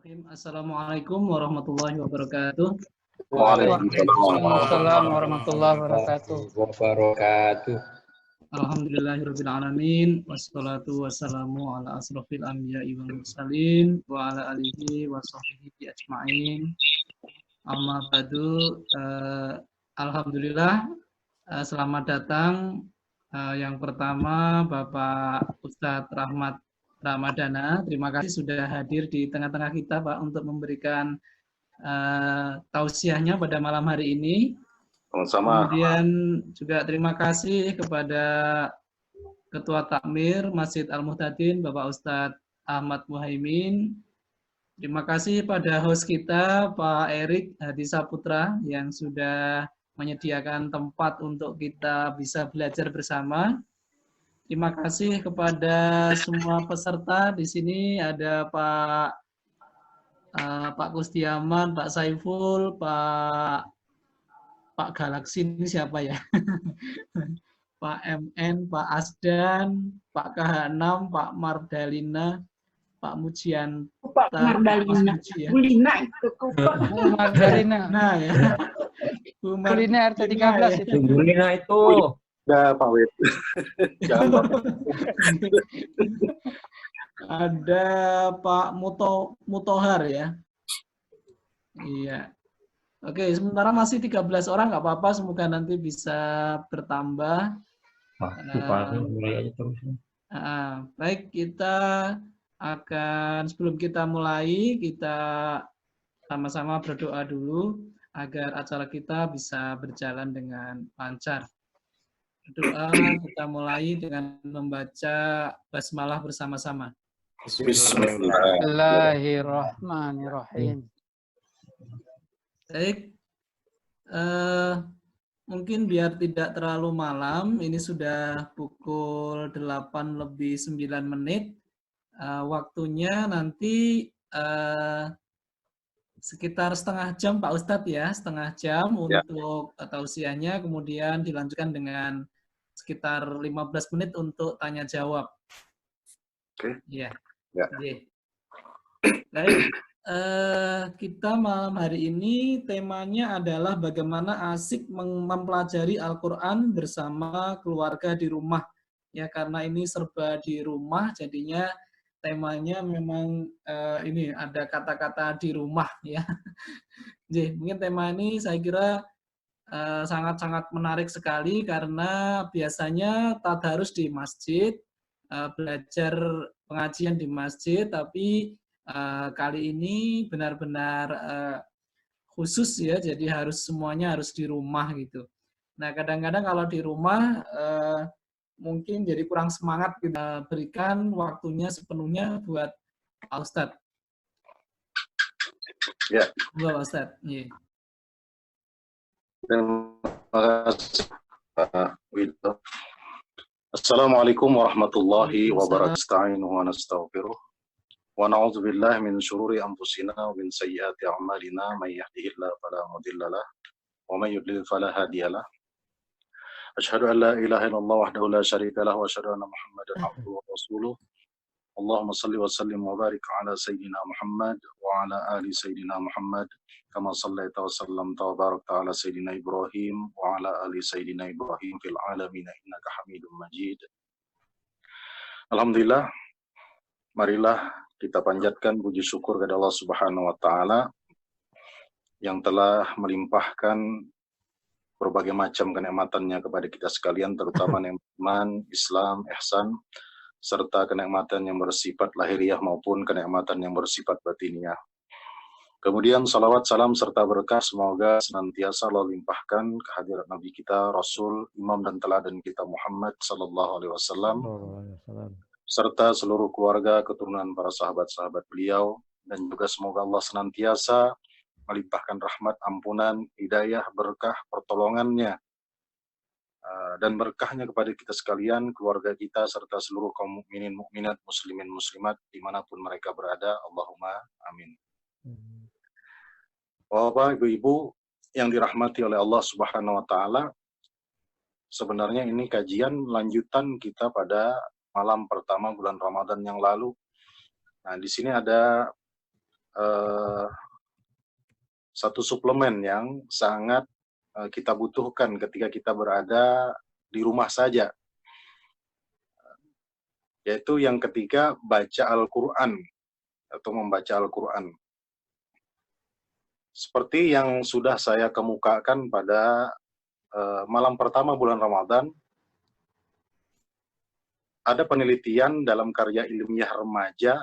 Assalamualaikum warahmatullahi wabarakatuh. Waalaikumsalam warahmatullahi wabarakatuh. Alhamdulillahirabbil alamin wassalatu wassalamu ala asrofil anbiya'i wal mursalin wa ala alihi wa sahbihi ajmain. Amma ba'du. Alhamdulillah, selamat datang yang pertama Bapak Ustadz Rahmat Ramadana. Terima kasih sudah hadir di tengah-tengah kita, Pak, untuk memberikan tausiahnya pada malam hari ini. Sama-sama. Kemudian juga terima kasih kepada Ketua Takmir Masjid Al-Muhtadin, Bapak Ustadz Ahmad Muhaimin. Terima kasih pada host kita, Pak Erik Hadi Saputra, yang sudah menyediakan tempat untuk kita bisa belajar bersama. Terima kasih kepada semua peserta. Di sini ada Pak Kustiaman, Pak Saiful, Pak Galaksi ini siapa ya? Pak MN, Pak Asdan, Pak KH6, Pak Mardalina, Pak Mujian. Pak Mardalina. Bulina itu Pak Mardalina. Nah ya. Bulina RT 13 itu. Bulina itu. Udah Pak Wid. Jangan Ada Pak Mutohar ya. Iya. Oke, sementara masih 13 orang, nggak apa-apa, semoga nanti bisa bertambah. Mulai aja terus. Baik, kita akan, sebelum kita mulai, kita sama-sama berdoa dulu agar acara kita bisa berjalan dengan lancar. Doa kita mulai dengan membaca basmalah bersama-sama. Bismillahirrahmanirrahim. Baik, mungkin biar tidak terlalu malam, ini sudah pukul 8:09. Waktunya nanti sekitar setengah jam Pak Ustadz ya, setengah jam untuk tausiahnya, kemudian dilanjutkan dengan sekitar 15 menit untuk tanya jawab. Oke. Ya. Ya. Baik, kita malam hari ini temanya adalah bagaimana asik mempelajari Al-Quran bersama keluarga di rumah. Ya, karena ini serba di rumah, jadinya temanya memang ini ada kata-kata di rumah ya. Jadi mungkin tema ini saya kira sangat-sangat menarik sekali karena biasanya tadarus di masjid, belajar pengajian di masjid, tapi kali ini benar-benar khusus ya, jadi semuanya harus di rumah gitu. Nah, kadang-kadang kalau di rumah mungkin jadi kurang semangat, kita berikan waktunya sepenuhnya buat Pak Ustadz. Ya. Pak Ustadz. Yeah. Terima kasih Pak Wito. Assalamualaikum warahmatullahi wabarakatuh. Wa nastaghfiruh. Wa na'udzu billahi min syururi anfusina wa min sayyiati a'malina may yahdihillahu fala mudilla lahu wa may yudlil fala hadiyalah. Asyhadu an la ilaha illallah wahdahu la syarika lahu wa asyhadu anna Muhammadan abduhu wa rasuluh. Allahumma salli wa sallim wa barik ala sayyidina Muhammad wa ala ali sayyidina Muhammad kama sallaita wa sallamta wa barakta ala sayyidina Ibrahim wa ala ali sayyidina Ibrahim fil alamin innaka Hamidum Majid. Alhamdulillah, marilah kita panjatkan puji syukur kepada Allah Subhanahu wa taala yang telah melimpahkan berbagai macam kenikmatannya kepada kita sekalian, terutama nikmat Islam, ihsan, serta kenikmatan yang bersifat lahiriah maupun kenikmatan yang bersifat batiniah. Kemudian salawat, salam, serta berkah semoga senantiasa Allah limpahkan kehadirat Nabi kita, Rasul, Imam dan Teladan kita Muhammad Sallallahu Alaihi Wasallam, serta seluruh keluarga, keturunan para sahabat-sahabat beliau, dan juga semoga Allah senantiasa melimpahkan rahmat, ampunan, hidayah, berkah, pertolongannya, dan berkahnya kepada kita sekalian, keluarga kita, serta seluruh kaum mukminin, mukminat, muslimin, muslimat, dimanapun mereka berada. Allahumma amin. Bapak, Ibu-Ibu yang dirahmati oleh Allah Subhanahu wa Ta'ala, sebenarnya ini kajian lanjutan kita pada malam pertama bulan Ramadan yang lalu. Nah, di sini ada satu suplemen yang sangat kita butuhkan ketika kita berada di rumah saja, yaitu yang ketiga baca Al-Quran atau membaca Al-Quran. Seperti yang sudah saya kemukakan pada malam pertama bulan Ramadan, ada penelitian dalam karya ilmiah remaja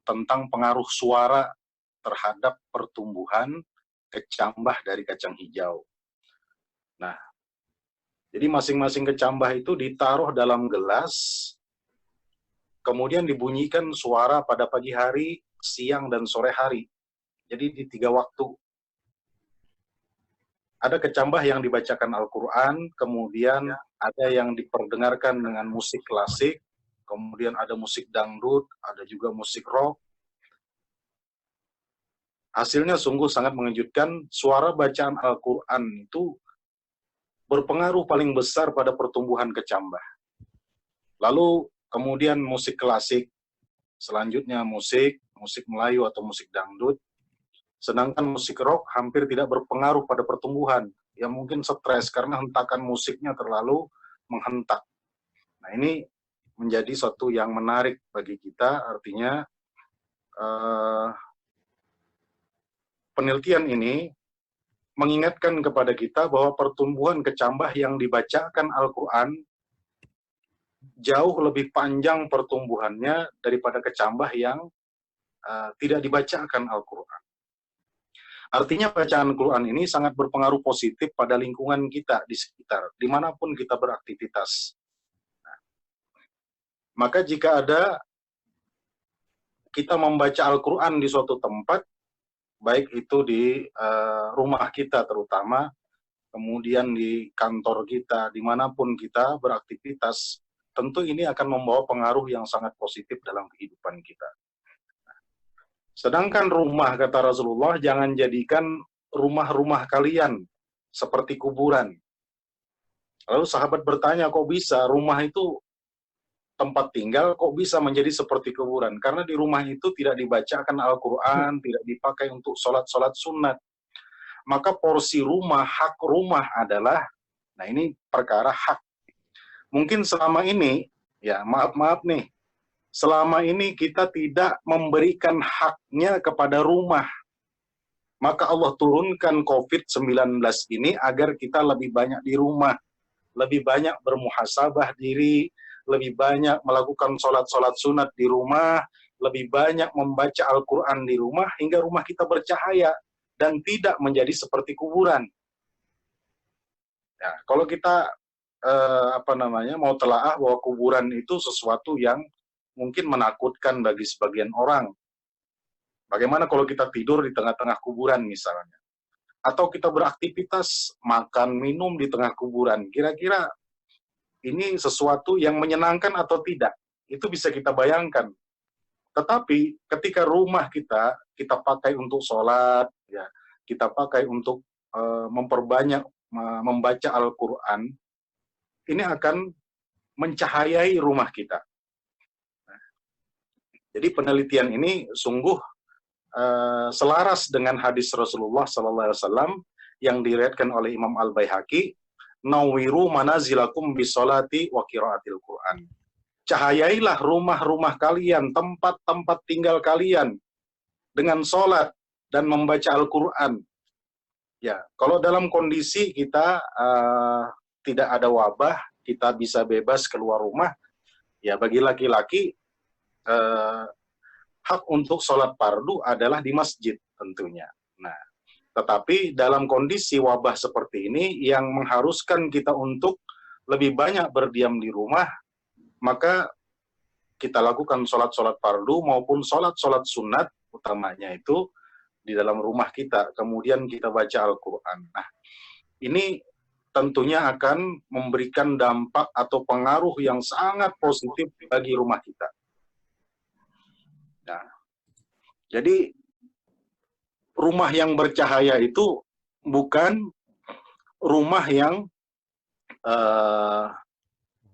tentang pengaruh suara terhadap pertumbuhan kecambah dari kacang hijau. Nah, jadi masing-masing kecambah itu ditaruh dalam gelas, kemudian dibunyikan suara pada pagi hari, siang, dan sore hari. Jadi di 3 waktu. Ada kecambah yang dibacakan Al-Quran, kemudian ada yang diperdengarkan dengan musik klasik, kemudian ada musik dangdut, ada juga musik rock. Hasilnya sungguh sangat mengejutkan. Suara bacaan Al-Quran itu berpengaruh paling besar pada pertumbuhan kecambah. Lalu kemudian musik klasik, selanjutnya musik Melayu atau musik dangdut. Sedangkan musik rock hampir tidak berpengaruh pada pertumbuhan. Ya mungkin stres karena hentakan musiknya terlalu menghentak. Nah ini menjadi suatu yang menarik bagi kita, artinya penelitian ini mengingatkan kepada kita bahwa pertumbuhan kecambah yang dibacakan Al-Quran jauh lebih panjang pertumbuhannya daripada kecambah yang tidak dibacakan Al-Quran. Artinya bacaan Al-Quran ini sangat berpengaruh positif pada lingkungan kita di sekitar, dimanapun kita beraktivitas. Nah, maka jika ada kita membaca Al-Quran di suatu tempat, baik itu di rumah kita terutama, kemudian di kantor kita, dimanapun kita beraktivitas, tentu ini akan membawa pengaruh yang sangat positif dalam kehidupan kita. Sedangkan rumah, kata Rasulullah, jangan jadikan rumah-rumah kalian seperti kuburan. Lalu sahabat bertanya, kok bisa rumah itu tempat tinggal, kok bisa menjadi seperti kuburan? Karena di rumah itu tidak dibacakan Al-Quran, tidak dipakai untuk sholat-sholat sunat. Maka porsi rumah, hak rumah adalah, nah ini perkara hak. Mungkin selama ini, ya maaf nih, selama ini kita tidak memberikan haknya kepada rumah. Maka Allah turunkan COVID-19 ini agar kita lebih banyak di rumah, lebih banyak bermuhasabah diri, lebih banyak melakukan sholat-sholat sunat di rumah, lebih banyak membaca Al-Quran di rumah, hingga rumah kita bercahaya dan tidak menjadi seperti kuburan. Ya, kalau kita mau telaah bahwa kuburan itu sesuatu yang mungkin menakutkan bagi sebagian orang. Bagaimana kalau kita tidur di tengah-tengah kuburan misalnya? Atau kita beraktivitas, makan, minum di tengah kuburan. Kira-kira ini sesuatu yang menyenangkan atau tidak? Itu bisa kita bayangkan. Tetapi ketika rumah kita pakai untuk sholat, ya, kita pakai untuk memperbanyak membaca Al-Quran, ini akan mencahayai rumah kita. Jadi penelitian ini sungguh selaras dengan hadis Rasulullah SAW yang diriwayatkan oleh Imam Al-Baihaqi, "Nawiru manazilakum bisolati wa qiraatil Quran." Cahayailah rumah-rumah kalian, tempat-tempat tinggal kalian dengan sholat dan membaca Al-Quran. Ya, kalau dalam kondisi kita tidak ada wabah, kita bisa bebas keluar rumah, ya bagi laki-laki hak untuk sholat fardu adalah di masjid tentunya. Nah, tetapi dalam kondisi wabah seperti ini yang mengharuskan kita untuk lebih banyak berdiam di rumah, maka kita lakukan sholat-sholat fardu maupun sholat-sholat sunat, utamanya itu di dalam rumah kita, kemudian kita baca Al-Quran. Nah, ini tentunya akan memberikan dampak atau pengaruh yang sangat positif bagi rumah kita. Nah, jadi rumah yang bercahaya itu bukan rumah yang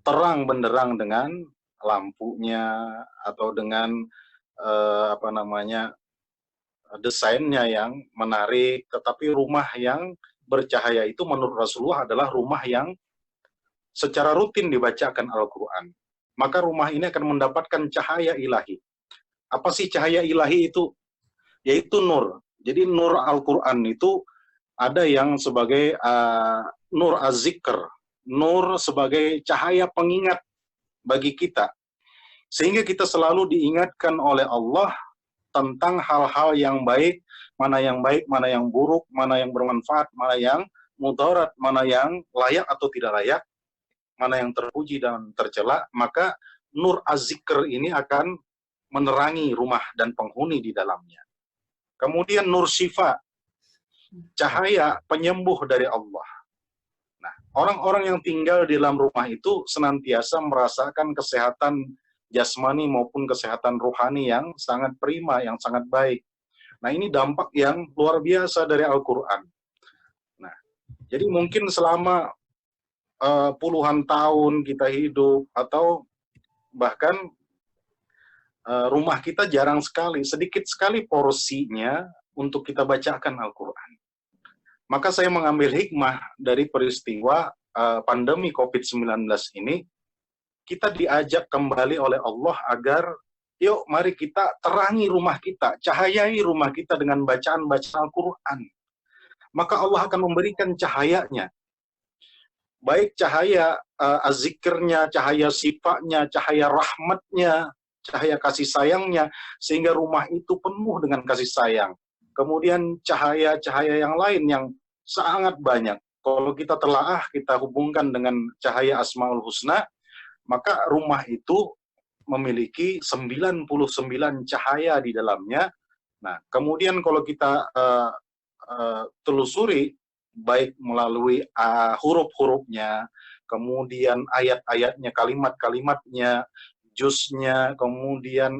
terang benderang dengan lampunya atau dengan desainnya yang menarik, tetapi rumah yang bercahaya itu menurut Rasulullah adalah rumah yang secara rutin dibacakan Al-Quran. Maka rumah ini akan mendapatkan cahaya ilahi. Apa sih cahaya ilahi itu? Yaitu nur. Jadi nur Al-Quran itu ada yang sebagai nur az-zikr, nur sebagai cahaya pengingat bagi kita. Sehingga kita selalu diingatkan oleh Allah tentang hal-hal yang baik, mana yang buruk, mana yang bermanfaat, mana yang mudarat, mana yang layak atau tidak layak, mana yang terpuji dan tercela. Maka nur az-zikr ini akan menerangi rumah dan penghuni di dalamnya. Kemudian nur syifa, cahaya penyembuh dari Allah. Nah, orang-orang yang tinggal di dalam rumah itu senantiasa merasakan kesehatan jasmani maupun kesehatan rohani yang sangat prima, yang sangat baik. Nah, ini dampak yang luar biasa dari Al-Quran. Nah, jadi mungkin selama puluhan tahun kita hidup, atau bahkan rumah kita jarang sekali, sedikit sekali porsinya untuk kita bacakan Al-Quran. Maka saya mengambil hikmah dari peristiwa pandemi COVID-19 ini. Kita diajak kembali oleh Allah agar, yuk mari kita terangi rumah kita, cahayai rumah kita dengan bacaan-bacaan Al-Quran. Maka Allah akan memberikan cahayanya. Baik cahaya az-zikirnya, cahaya sifatnya, cahaya rahmatnya, cahaya kasih sayangnya, sehingga rumah itu penuh dengan kasih sayang. Kemudian cahaya-cahaya yang lain yang sangat banyak. Kalau kita telaah, kita hubungkan dengan cahaya Asmaul Husna, maka rumah itu memiliki 99 cahaya di dalamnya. Nah, kemudian kalau kita telusuri, baik melalui huruf-hurufnya, kemudian ayat-ayatnya, kalimat-kalimatnya, juznya, kemudian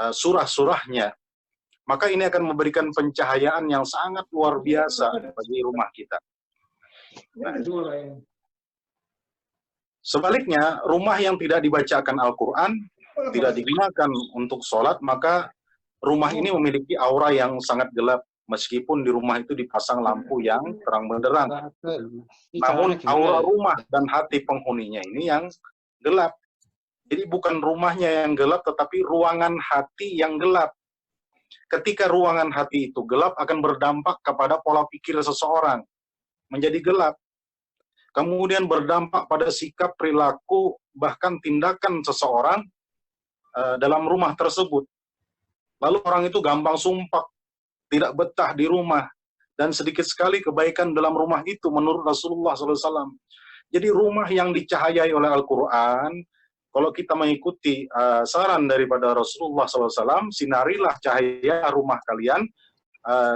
surah-surahnya, maka ini akan memberikan pencahayaan yang sangat luar biasa bagi rumah kita. Nah, sebaliknya, rumah yang tidak dibacakan Al-Quran, tidak digunakan untuk sholat, maka rumah ini memiliki aura yang sangat gelap, meskipun di rumah itu dipasang lampu yang terang benderang. Namun aura rumah dan hati penghuninya ini yang gelap. Jadi bukan rumahnya yang gelap, tetapi ruangan hati yang gelap. Ketika ruangan hati itu gelap, akan berdampak kepada pola pikir seseorang menjadi gelap. Kemudian berdampak pada sikap, perilaku, bahkan tindakan seseorang dalam rumah tersebut. Lalu orang itu gampang sumpah, tidak betah di rumah, dan sedikit sekali kebaikan dalam rumah itu menurut Rasulullah SAW. Jadi rumah yang dicahayai oleh Al-Quran, kalau kita mengikuti saran daripada Rasulullah SAW, sinarilah cahaya rumah kalian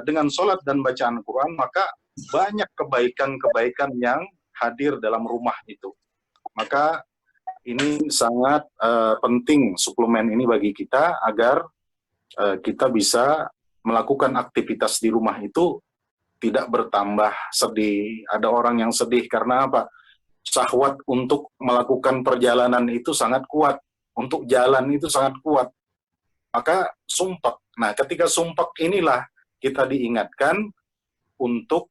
dengan sholat dan bacaan Al-Quran, maka banyak kebaikan-kebaikan yang hadir dalam rumah itu. Maka ini sangat penting suplemen ini bagi kita agar kita bisa melakukan aktivitas di rumah itu tidak bertambah sedih. Ada orang yang sedih karena apa? Syahwat untuk melakukan perjalanan itu sangat kuat, untuk jalan itu sangat kuat. Maka sumpek. Nah, ketika sumpek inilah kita diingatkan untuk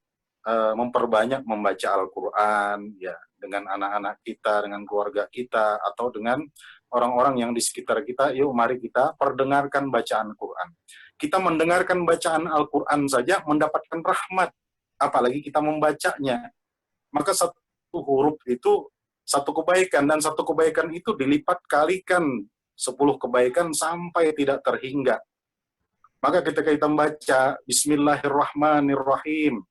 memperbanyak membaca Al-Quran, ya, dengan anak-anak kita, dengan keluarga kita, atau dengan orang-orang yang di sekitar kita. Yuk mari kita perdengarkan bacaan Quran. Kita mendengarkan bacaan Al-Quran saja mendapatkan rahmat, apalagi kita membacanya. Maka satu huruf itu satu kebaikan, dan satu kebaikan itu dilipat kalikan 10 kebaikan sampai tidak terhingga. Maka ketika kita membaca Bismillahirrahmanirrahim,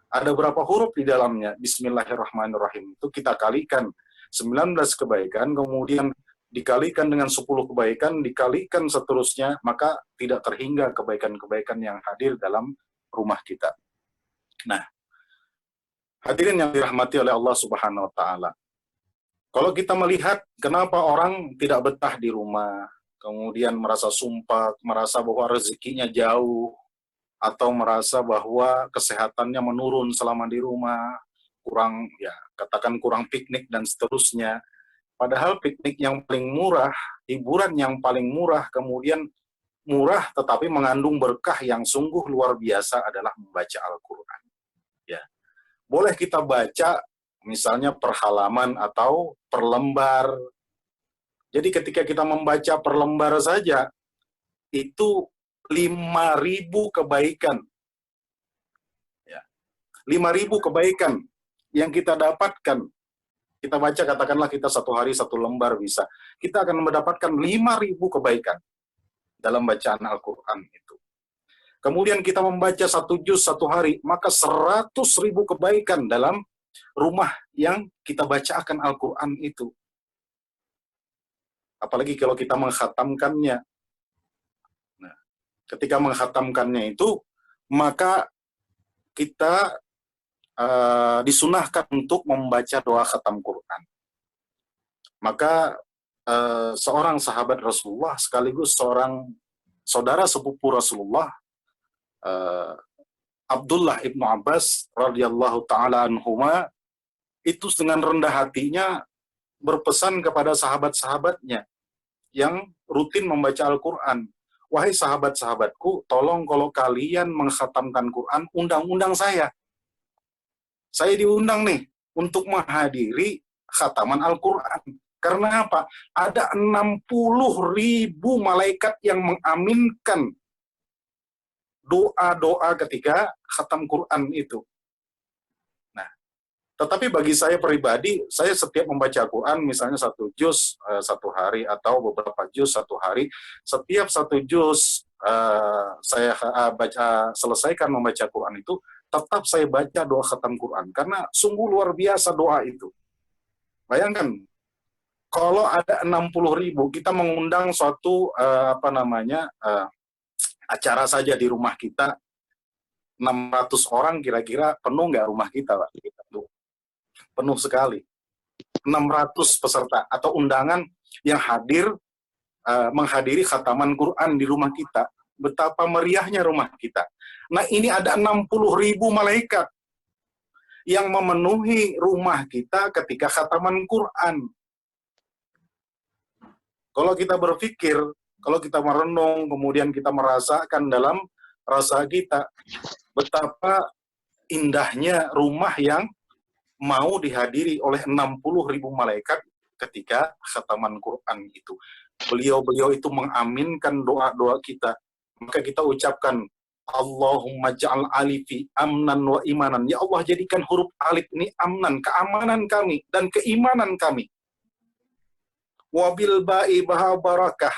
ada berapa huruf di dalamnya? Bismillahirrahmanirrahim. Itu kita kalikan 19 kebaikan, kemudian dikalikan dengan 10 kebaikan, dikalikan seterusnya, maka tidak terhingga kebaikan-kebaikan yang hadir dalam rumah kita. Nah, hadirin yang dirahmati oleh Allah Subhanahu wa Ta'ala. Kalau kita melihat kenapa orang tidak betah di rumah, kemudian merasa sumpah, merasa bahwa rezekinya jauh, atau merasa bahwa kesehatannya menurun selama di rumah, kurang, ya katakan kurang piknik dan seterusnya. Padahal piknik yang paling murah, hiburan yang paling murah, kemudian murah tetapi mengandung berkah yang sungguh luar biasa adalah membaca Al-Quran. Ya. Boleh kita baca misalnya per halaman atau per lembar. Jadi ketika kita membaca per lembar saja, itu 5.000 kebaikan. Ya. 5.000 kebaikan yang kita dapatkan. Kita baca, katakanlah kita satu hari satu lembar bisa. Kita akan mendapatkan 5.000 kebaikan dalam bacaan Al-Quran itu. Kemudian kita membaca 1 juz satu hari, maka 100.000 kebaikan dalam rumah yang kita bacakan Al-Quran itu. Apalagi kalau kita mengkhatamkannya. Nah, ketika mengkhatamkannya itu, maka kita disunahkan untuk membaca doa khatam Quran. Maka seorang sahabat Rasulullah sekaligus seorang saudara sepupu Rasulullah, Abdullah ibnu Abbas radhiyallahu taala anhuma, itu dengan rendah hatinya berpesan kepada sahabat-sahabatnya yang rutin membaca Al-Quran. Wahai sahabat-sahabatku, tolong kalau kalian mengkhatamkan Quran, undang-undang saya. Saya diundang nih untuk menghadiri khataman Al-Quran. Karena apa? Ada 60.000 malaikat yang mengaminkan doa-doa ketika khatam Quran itu. Nah, tetapi bagi saya pribadi, saya setiap membaca Quran, misalnya 1 juz satu hari atau beberapa juz satu hari, setiap 1 juz saya selesaikan membaca Quran itu, tetap saya baca doa khatam Quran. Karena sungguh luar biasa doa itu. Bayangkan, kalau ada 60.000, kita mengundang suatu acara saja di rumah kita, 600 orang kira-kira penuh nggak rumah kita, Pak? Penuh sekali. 600 peserta atau undangan yang hadir menghadiri khataman Quran di rumah kita. Betapa meriahnya rumah kita. Nah, ini ada 60.000 malaikat yang memenuhi rumah kita ketika khataman Quran. Kalau kita berpikir, kalau kita merenung, kemudian kita merasakan dalam rasa kita, betapa indahnya rumah yang mau dihadiri oleh 60.000 malaikat ketika khataman Quran itu. Beliau-beliau itu mengaminkan doa-doa kita. Maka kita ucapkan, Allahumma ja'al alifi amnan wa imanan. Ya Allah, jadikan huruf alif ini amnan, keamanan kami dan keimanan kami. Wabil ba'i baha barakah.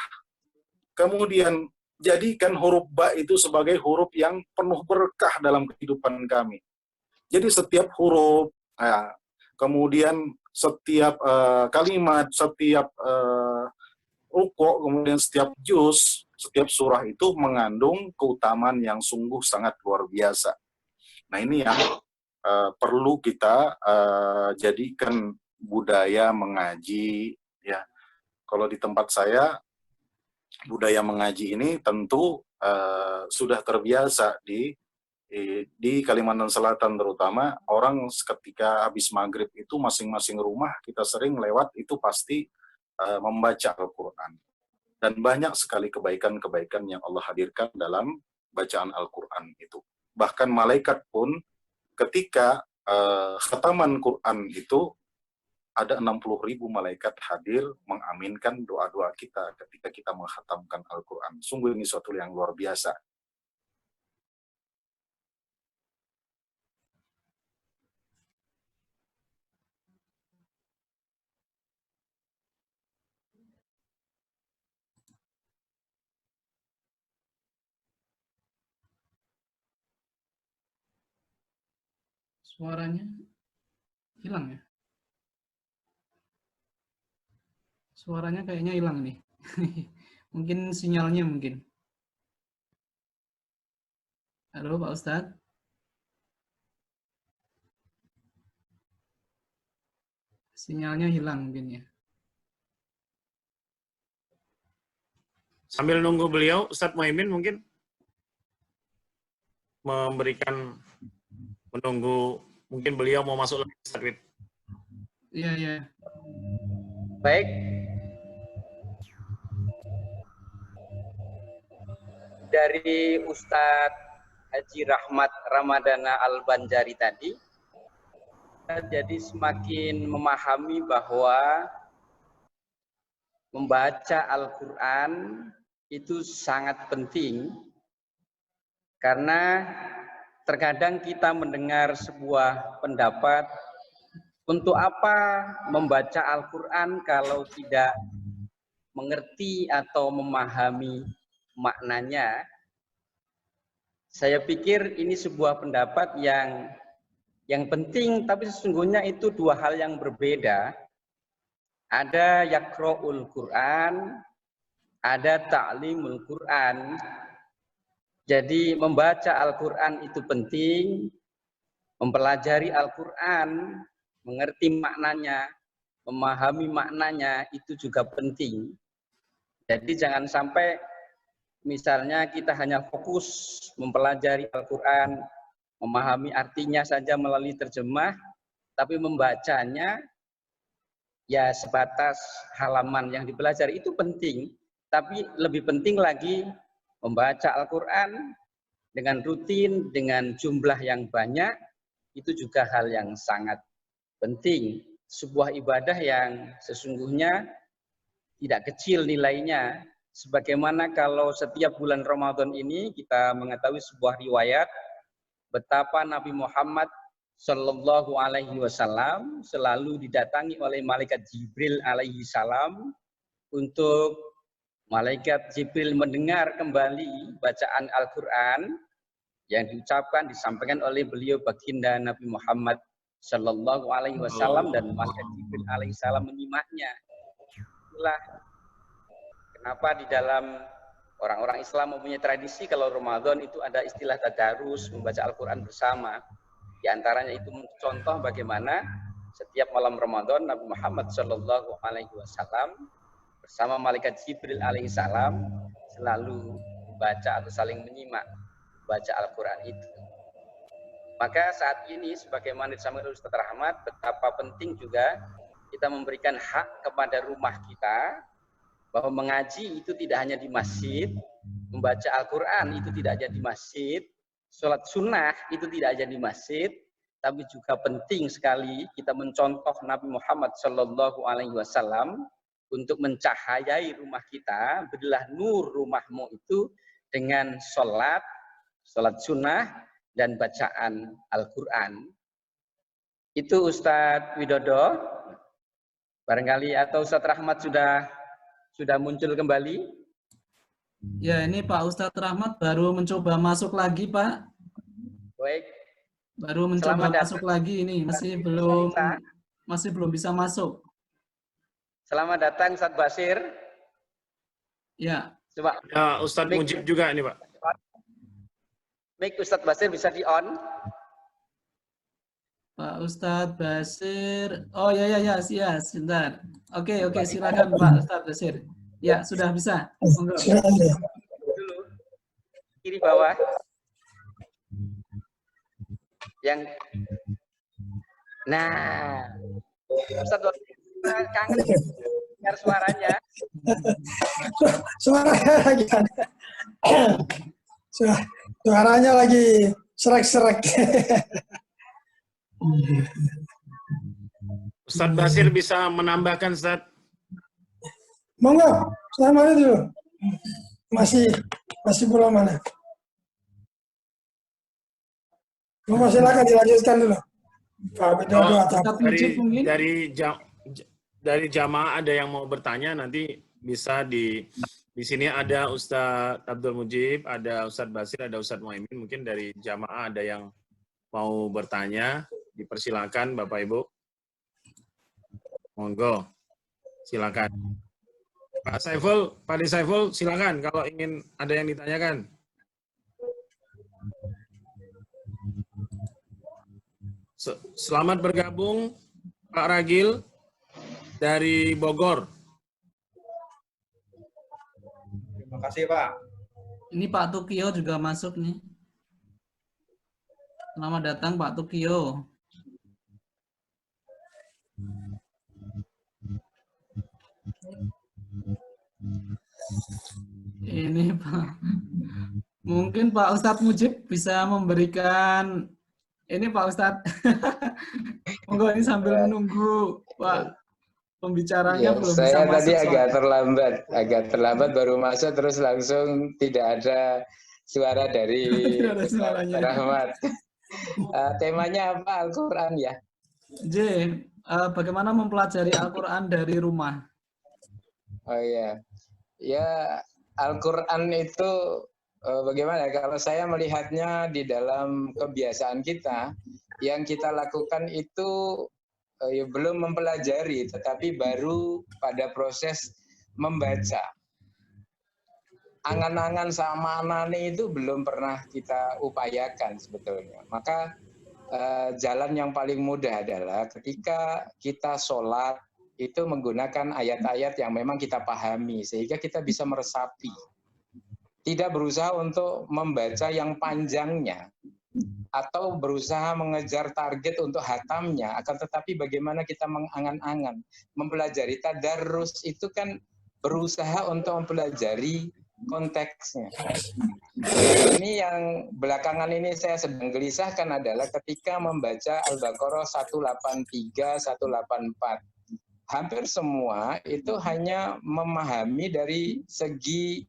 Kemudian jadikan huruf ba itu sebagai huruf yang penuh berkah dalam kehidupan kami. Jadi setiap huruf, kemudian setiap kalimat, setiap rukuk, kemudian setiap juz, setiap surah itu mengandung keutamaan yang sungguh sangat luar biasa. Nah, ini yang perlu kita jadikan budaya mengaji, ya. Kalau di tempat saya, budaya mengaji ini tentu sudah terbiasa di Kalimantan Selatan, terutama orang ketika habis maghrib itu masing-masing rumah kita sering lewat itu pasti membaca Al-Quran. Dan banyak sekali kebaikan-kebaikan yang Allah hadirkan dalam bacaan Al-Quran itu. Bahkan malaikat pun ketika khataman Quran itu ada 60.000 malaikat hadir mengaminkan doa-doa kita ketika kita mengkhatamkan Al-Quran. Sungguh ini suatu yang luar biasa. Suaranya hilang ya? Suaranya kayaknya hilang nih. Mungkin sinyalnya mungkin. Halo Pak Ustadz. Sinyalnya hilang mungkin ya. Sambil nunggu beliau, Ustadz Muhaimin mungkin menunggu, mungkin beliau mau masuk lagi, Ustadz Wid. Iya, iya. Baik. dari Ustadz Haji Rahmat Ramadana Al-Banjari tadi, jadi semakin memahami bahwa membaca Al-Quran itu sangat penting, karena terkadang kita mendengar sebuah pendapat, untuk apa membaca Al-Quran kalau tidak mengerti atau memahami maknanya. Saya pikir ini sebuah pendapat yang penting, tapi sesungguhnya itu dua hal yang berbeda. Ada yaqra'ul Quran, ada ta'limul Quran. Jadi membaca Al-Quran itu penting, mempelajari Al-Quran, mengerti maknanya, memahami maknanya itu juga penting. Jadi jangan sampai misalnya kita hanya fokus mempelajari Al-Quran, memahami artinya saja melalui terjemah, tapi membacanya ya sebatas halaman yang dipelajari. Itu penting, tapi lebih penting lagi membaca Al-Quran dengan rutin, dengan jumlah yang banyak, itu juga hal yang sangat penting. Sebuah ibadah yang sesungguhnya tidak kecil nilainya. Sebagaimana kalau setiap bulan Ramadan ini kita mengetahui sebuah riwayat betapa Nabi Muhammad Shallallahu Alaihi Wasallam selalu didatangi oleh malaikat Jibril alaihi salam, untuk malaikat Jibril mendengar kembali bacaan Al-Quran yang diucapkan, disampaikan oleh beliau baginda Nabi Muhammad Shallallahu Alaihi Wasallam, dan malaikat Jibril alaihi salam menyimaknya. Itulah kenapa di dalam orang-orang Islam mempunyai tradisi kalau Ramadan itu ada istilah tadarus, membaca Al-Quran bersama. Di antaranya itu contoh bagaimana setiap malam Ramadan Nabi Muhammad Shallallahu Alaihi Wasallam bersama malaikat Jibril alaihi salam selalu membaca atau saling menyimak baca Al-Quran itu. Maka saat ini sebagaimana disampaikan oleh Ustaz Rahmat, betapa penting juga kita memberikan hak kepada rumah kita, bahwa mengaji itu tidak hanya di masjid, membaca Al-Quran itu tidak hanya di masjid, sholat sunnah itu tidak hanya di masjid, tapi juga penting sekali kita mencontoh Nabi Muhammad Shallallahu Alaihi Wasallam untuk mencahayai rumah kita. Berilah nur rumahmu itu dengan sholat sunnah dan bacaan Al-Quran. Itu Ustadz Widodo, barangkali, atau Ustadz Rahmat sudah muncul kembali? Ya, ini Pak Ustadz Rahmat baru mencoba masuk lagi, Pak. Baik. Baru mencoba masuk lagi ini, masih belum bisa masuk. Selamat datang Ustadz Basir. Ya. Coba. Ya, Ustadz Mujib juga ini, Pak. Mic Ustadz Basir bisa di-on? Pak Ustadz Basir. Oh ya, sebentar. Oke, silakan Pak Ustadz Basir. Ya, sudah bisa. Monggo. Dulu. Kiri bawah. Yang nah, Ustadz Basir kangen dengar suaranya. Suaranya lagi serak-serak. Ustadz Basir bisa menambahkan, Ustadz? Monggo, saya mana dulu? Masih belum mana? Monggo silakan dilanjutkan dulu. Dari jamaah ada yang mau bertanya, nanti bisa di sini ada Ustadz Abdul Mujib, ada Ustadz Basir, ada Ustadz Muhaimin. Mungkin dari jamaah ada yang mau bertanya, dipersilakan Bapak Ibu. Monggo, silakan. Pak Saiful, silakan kalau ingin ada yang ditanyakan. Selamat bergabung Pak Ragil dari Bogor. Terima kasih, Pak. Ini Pak Tukio juga masuk nih. Selamat datang Pak Tukio. Ini Pak Mungkin Pak Ustadz Mujib bisa memberikan ini Pak Ustadz. Monggo ini sambil menunggu Pak pembicaranya Ya, belum bisa saya masuk. tadi agak terlambat baru masuk terus langsung tidak ada suara dari Tidak ada suaranya. Rahmat. Temanya apa? Al-Quran ya? J, bagaimana mempelajari Al-Quran dari rumah? Oh iya, ya Al-Quran itu bagaimana? Kalau saya melihatnya di dalam kebiasaan kita, yang kita lakukan itu ya belum mempelajari, tetapi baru pada proses membaca. Angan-angan sama anane itu belum pernah kita upayakan sebetulnya. Maka jalan yang paling mudah adalah ketika kita sholat, itu menggunakan ayat-ayat yang memang kita pahami sehingga kita bisa meresapi. Tidak berusaha untuk membaca yang panjangnya atau berusaha mengejar target untuk hatamnya, akan tetapi bagaimana kita mengangan-angan, mempelajari. Tadarrus itu kan berusaha untuk mempelajari konteksnya. Ini yang belakangan ini saya sedang gelisahkan adalah ketika membaca Al-Baqarah 183, 184. Hampir semua itu hanya memahami dari segi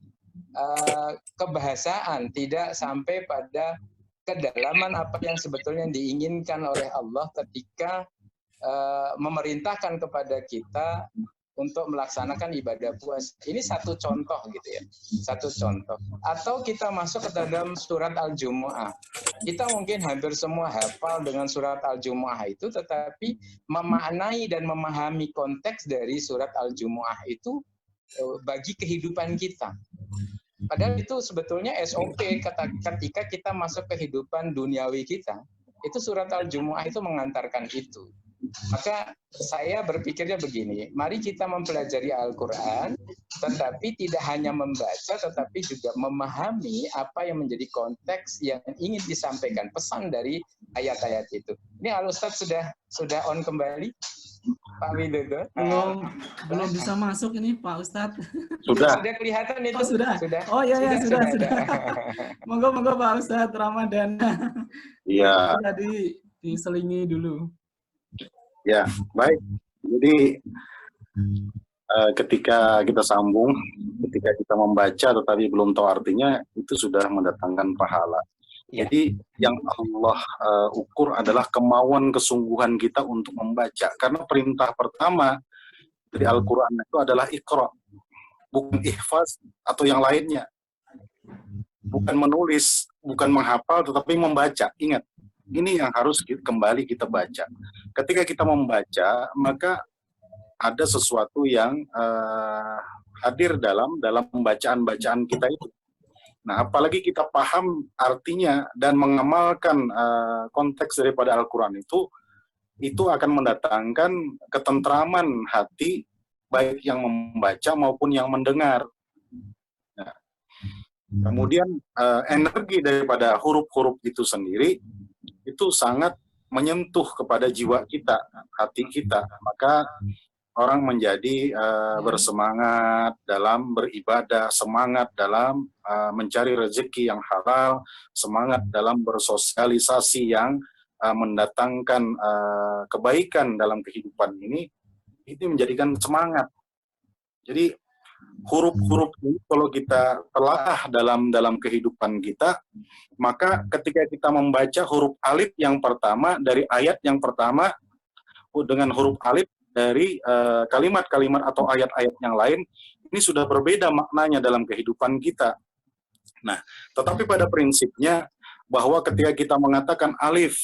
kebahasaan, tidak sampai pada kedalaman apa yang sebetulnya diinginkan oleh Allah ketika memerintahkan kepada kita untuk melaksanakan ibadah puasa. Ini satu contoh gitu ya, satu contoh. Atau kita masuk ke dalam surat Al-Jumu'ah. Kita mungkin hampir semua hafal dengan surat Al-Jumu'ah itu, tetapi memaknai dan memahami konteks dari surat Al-Jumu'ah itu bagi kehidupan kita. Padahal itu sebetulnya SOP ketika kita masuk kehidupan duniawi kita. Itu surat Al-Jumu'ah itu mengantarkan itu. Maka saya berpikirnya begini, mari kita mempelajari Al-Quran, tetapi tidak hanya membaca, tetapi juga memahami apa yang menjadi konteks yang ingin disampaikan, pesan dari ayat-ayat itu. Ini Al-Ustadz sudah on kembali, Pak Widodo? Belum bisa masuk ini Pak Ustadz. Sudah. Sudah kelihatan itu? Oh sudah. Oh iya sudah. Monggo Pak Ustadz Ramadan. Iya. Tadi diselingi dulu. Ya, baik. Jadi ketika kita sambung, ketika kita membaca tetapi belum tahu artinya, itu sudah mendatangkan pahala. Jadi yang Allah ukur adalah kemauan kesungguhan kita untuk membaca. Karena perintah pertama dari Al-Quran itu adalah Iqra, bukan ihfaz atau yang lainnya. Bukan menulis, bukan menghafal, tetapi membaca. Ingat, ini yang harus kembali kita baca. Ketika kita membaca, maka ada sesuatu yang hadir dalam bacaan-bacaan kita itu. Nah, apalagi kita paham artinya dan mengamalkan konteks daripada Al-Quran itu akan mendatangkan ketentraman hati, baik yang membaca maupun yang mendengar. Nah, kemudian energi daripada huruf-huruf itu sendiri itu sangat menyentuh kepada jiwa kita, hati kita. Maka orang menjadi bersemangat dalam beribadah, semangat dalam mencari rezeki yang halal, semangat dalam bersosialisasi yang mendatangkan kebaikan dalam kehidupan ini menjadikan semangat. Jadi huruf-huruf ini kalau kita telah dalam kehidupan kita, maka ketika kita membaca huruf alif yang pertama dari ayat yang pertama dengan huruf alif dari kalimat-kalimat atau ayat-ayat yang lain, ini sudah berbeda maknanya dalam kehidupan kita. Nah, tetapi pada prinsipnya bahwa ketika kita mengatakan alif,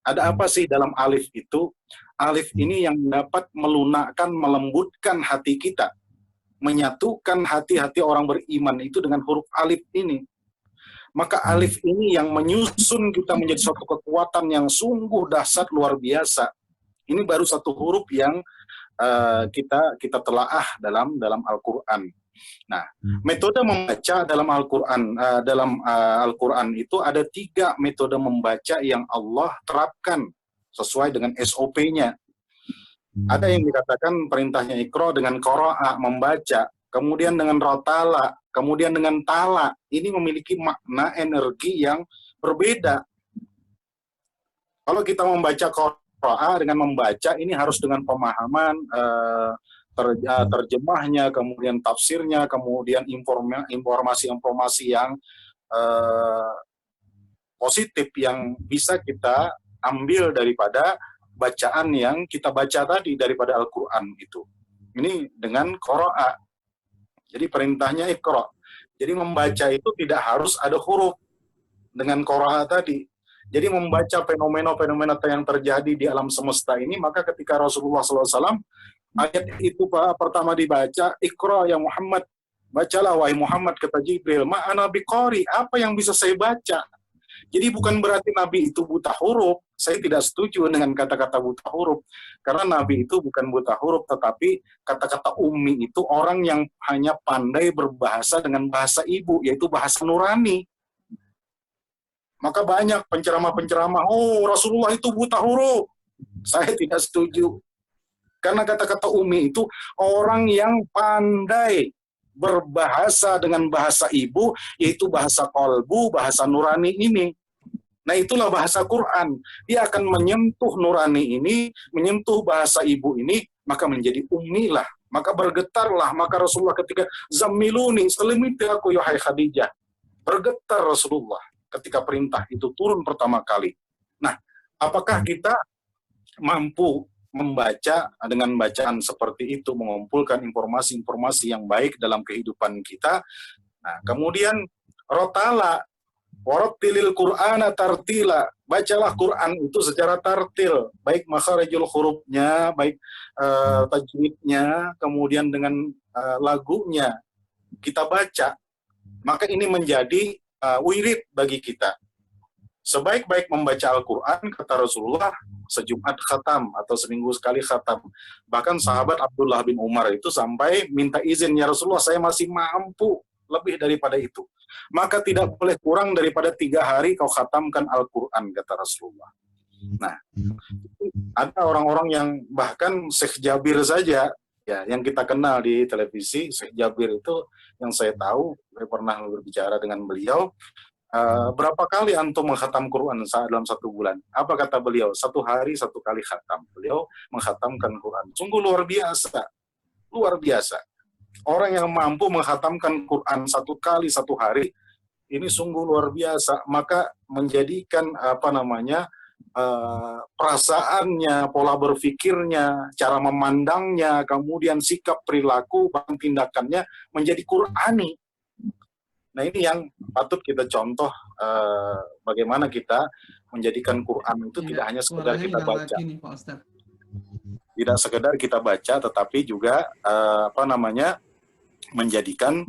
ada apa sih dalam alif itu? Alif ini yang dapat melunakkan, melembutkan hati kita, menyatukan hati-hati orang beriman itu dengan huruf alif ini. Maka alif ini yang menyusun kita menjadi suatu kekuatan yang sungguh dahsyat luar biasa. Ini baru satu huruf yang kita telaah dalam Al-Quran. Nah, metode membaca dalam Al-Quran itu ada 3 metode membaca yang Allah terapkan sesuai dengan SOP-nya. Ada yang dikatakan perintahnya Iqra dengan qara'a, membaca, kemudian dengan rotala, kemudian dengan tala, ini memiliki makna energi yang berbeda. Kalau kita membaca qiraah dengan membaca, ini harus dengan pemahaman terjemahnya, kemudian tafsirnya, kemudian informasi-informasi yang positif yang bisa kita ambil daripada bacaan yang kita baca tadi daripada Al-Quran itu. Ini dengan qiraah. Jadi perintahnya iqra. Jadi membaca itu tidak harus ada huruf dengan qiraah tadi. Jadi membaca fenomena-fenomena yang terjadi di alam semesta ini, maka ketika Rasulullah SAW ayat itu pertama dibaca, iqra ya Muhammad, bacalah wahai Muhammad, kata Jibril, ma'ana biqari, apa yang bisa saya baca? Jadi bukan berarti Nabi itu buta huruf. Saya tidak setuju dengan kata-kata buta huruf. Karena Nabi itu bukan buta huruf, tetapi kata-kata ummi itu orang yang hanya pandai berbahasa dengan bahasa ibu, yaitu bahasa nurani. Maka banyak penceramah-penceramah, oh Rasulullah itu buta huruf. Saya tidak setuju. Karena kata-kata ummi itu orang yang pandai berbahasa dengan bahasa ibu, yaitu bahasa kolbu, bahasa nurani ini. Nah itulah bahasa Quran. Dia akan menyentuh nurani ini, menyentuh bahasa ibu ini, maka menjadi ummi lah. Maka bergetarlah. Maka Rasulullah ketika zammiluni, selimiti aku ya Khadijah. Bergetar Rasulullah ketika perintah itu turun pertama kali. Nah, apakah kita mampu membaca dengan bacaan seperti itu, mengumpulkan informasi-informasi yang baik dalam kehidupan kita? Nah, kemudian rotala, warattilil Qur'ana tartila, bacalah Quran itu secara tartil, baik makharijul hurufnya, baik tajwidnya, kemudian dengan lagunya kita baca, maka ini menjadi wirid bagi kita. Sebaik-baik membaca Al-Quran, kata Rasulullah, sejumat khatam atau seminggu sekali khatam. Bahkan sahabat Abdullah bin Umar itu sampai minta izin, ya Rasulullah, saya masih mampu lebih daripada itu. Maka tidak boleh kurang daripada 3 hari kau khatamkan Al-Quran, kata Rasulullah. Nah, ada orang-orang yang bahkan Syekh Jabir saja, ya, yang kita kenal di televisi, Syekh Jabir itu yang saya tahu, saya pernah berbicara dengan beliau, berapa kali antum mengkhatam Quran dalam 1 bulan? Apa kata beliau? 1 hari 1 kali khatam. Beliau mengkhatamkan Quran. Sungguh luar biasa. Luar biasa. Orang yang mampu mengkhatamkan Quran 1 kali 1 hari, ini sungguh luar biasa. Maka menjadikan perasaannya, pola berpikirnya, cara memandangnya, kemudian sikap perilaku, bahkan tindakannya menjadi Qur'ani. Nah ini yang patut kita contoh, bagaimana kita menjadikan Quran itu tidak hanya sekedar kita baca. Tidak sekedar kita baca, tetapi juga menjadikan